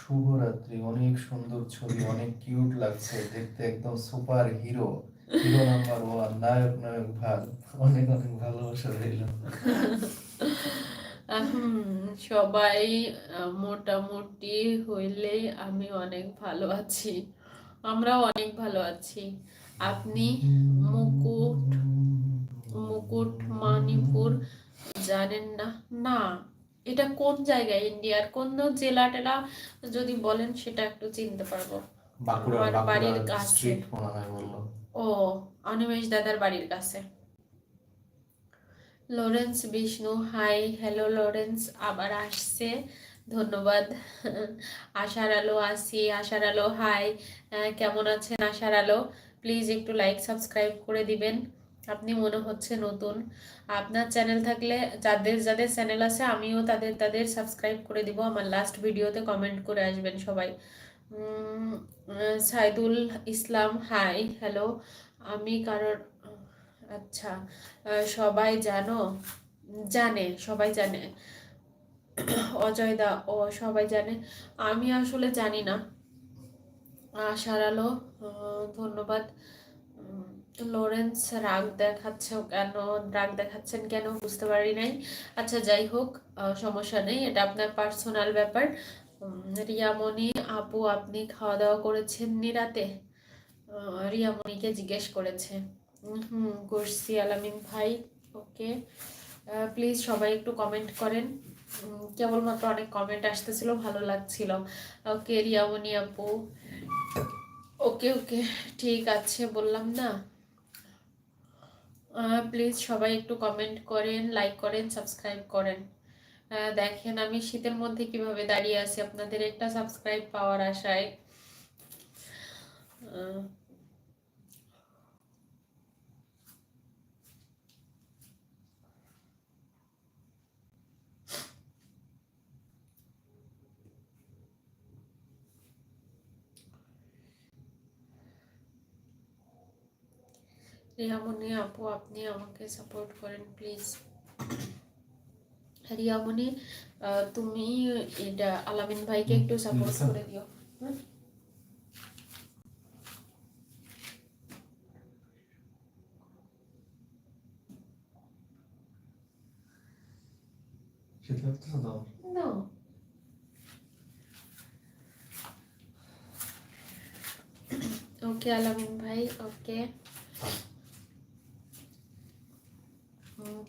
শুভরাত্রি। অনেক সুন্দর ছবি, অনেক কিউট লাগছে দেখতে, একদম superhero, hero number one, নায়ক নায়ক ভাগ। অনেক অনেক ভালোবাসা রইল। সবাই মোটামুটি হইলেই আমি অনেক ভালো আছি, আমরাও অনেক ভালো আছি। আপনি মুকুট মুকুট মণিপুর জানেন না? না, এটা কোন জায়গায়, ইন্ডিয়ার কোন জেলা টেলা যদি বলেন সেটা একটু চিনতে পারবো। বাঁকুড়া, আমার বাঁকুড়া বাড়ির কাছে। ডিস্ট্রিক্ট মনে হয় বললো। ও, অনিমেষ দাদার বাড়ির কাছে। Lawrence Vishnu, hi, hello Lawrence, আবার আসছে, ধন্যবাদ। আশার আলো আসি, আশার আলো হাই, কেমন আছেন আশার আলো? প্লিজ একটু লাইক সাবস্ক্রাইব করে দিবেন, আপনি মনে হচ্ছে নতুন। আপনার চ্যানেল থাকলে, যাদের যাদের চ্যানেল আছে আমিও তাদের তাদের সাবস্ক্রাইব করে দিব। আমার লাস্ট ভিডিওতে কমেন্ট করে আসবেন সবাই। Saidul Islam, high, hello. আমি কারোর, আচ্ছা, সবাই জানে, সবাই জানে। অজয় দা, ও সবাই জানে, আমি আসলে জানি না। আশার আলো, ধন্যবাদ। লরেন্স, রাগ দেখাচ্ছেন কেন বুঝতে পারি নাই। আচ্ছা যাই হোক, সমস্যা নেই, এটা আপনার পার্সোনাল ব্যাপার। রিয়ামণি আপু, আপনি খাওয়া দাওয়া করেছেন নি রাতে? রিয়ামণিকে জিজ্ঞেস করেছে। করছি আলামিন ভাই, ওকে। প্লিজ সবাই একটু কমেন্ট করেন, কেবলমাত্র অনেক কমেন্ট আসতেছিল, ভালো লাগছিল। ওকে রিয়ামণি আপু, ওকে ওকে, ঠিক আছে, বললাম না। প্লিজ সবাই একটু কমেন্ট করেন, লাইক করেন, সাবস্ক্রাইব করেন। দেখেন আমি শীতের মধ্যে কিভাবে দাঁড়িয়ে আছি আপনাদের একটা সাবস্ক্রাইব পাওয়ার আশায়। রিয়ামণি আপু, আপনি আমাকে সাপোর্ট করেন প্লিজ। রিয়ামণি, তুমি এটা আলামিন ভাইকে একটু সাপোর্ট করে দিও। ওকে আলামিন ভাই, ওকে।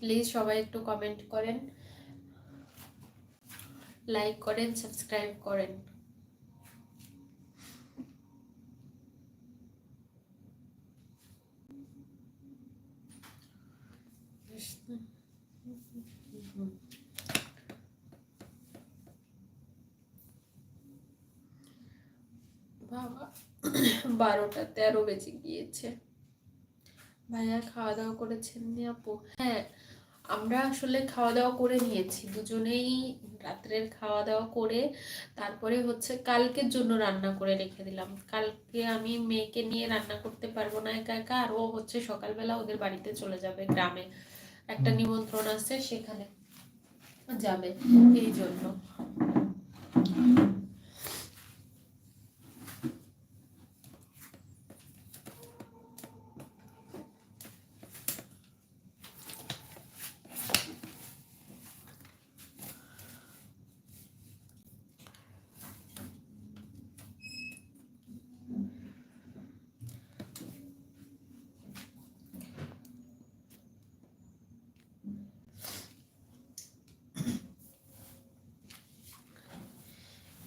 প্লিজ সবাই একটু কমেন্ট করেন, লাইক করেন, সাবস্ক্রাইব করেন। বাবা, 12টা 13 বেজে গিয়েছে। ভাইয়া খাওয়া দাওয়া করেছেন নি আপু? হ্যাঁ, আমরা আসলে খাওয়া দাওয়া করে নিয়েছি দুজনেই, রাত্রের খাওয়া দাওয়া করে তারপরে হচ্ছে কালকের জন্য রান্না করে রেখে দিলাম। কালকে আমি মেয়েকে নিয়ে রান্না করতে পারবো না একা একা, আর ও হচ্ছে সকালবেলা ওদের বাড়িতে চলে যাবে, গ্রামে একটা নিমন্ত্রণ আছে, সেখানে যাবে, এই জন্য।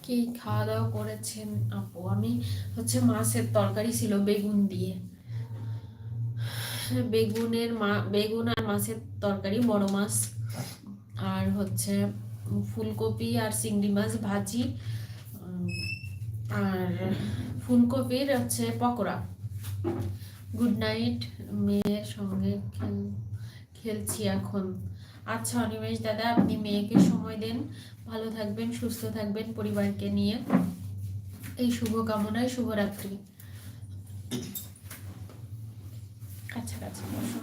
কি খাওয়া দাওয়া করেছেন আপু? আমি হচ্ছে মাছের তরকারি ছিল বেগুন দিয়ে, বেগুন আর মাছের তরকারি, বড় মাছ, আর হচ্ছে ফুলকপি আর চিংড়ি মাছ ভাজি, আর ফুলকপির হচ্ছে পকোড়া। গুড নাইট, মেয়ের সঙ্গে খেলছি এখন। আচ্ছা অনিমেষ দাদা, আপনি মেয়েকে সময় দেন, ভালো থাকবেন, সুস্থ থাকবেন পরিবারকে নিয়ে, এই শুভ কামনায় শুভরাত্রি। কাছাকাছি বসো।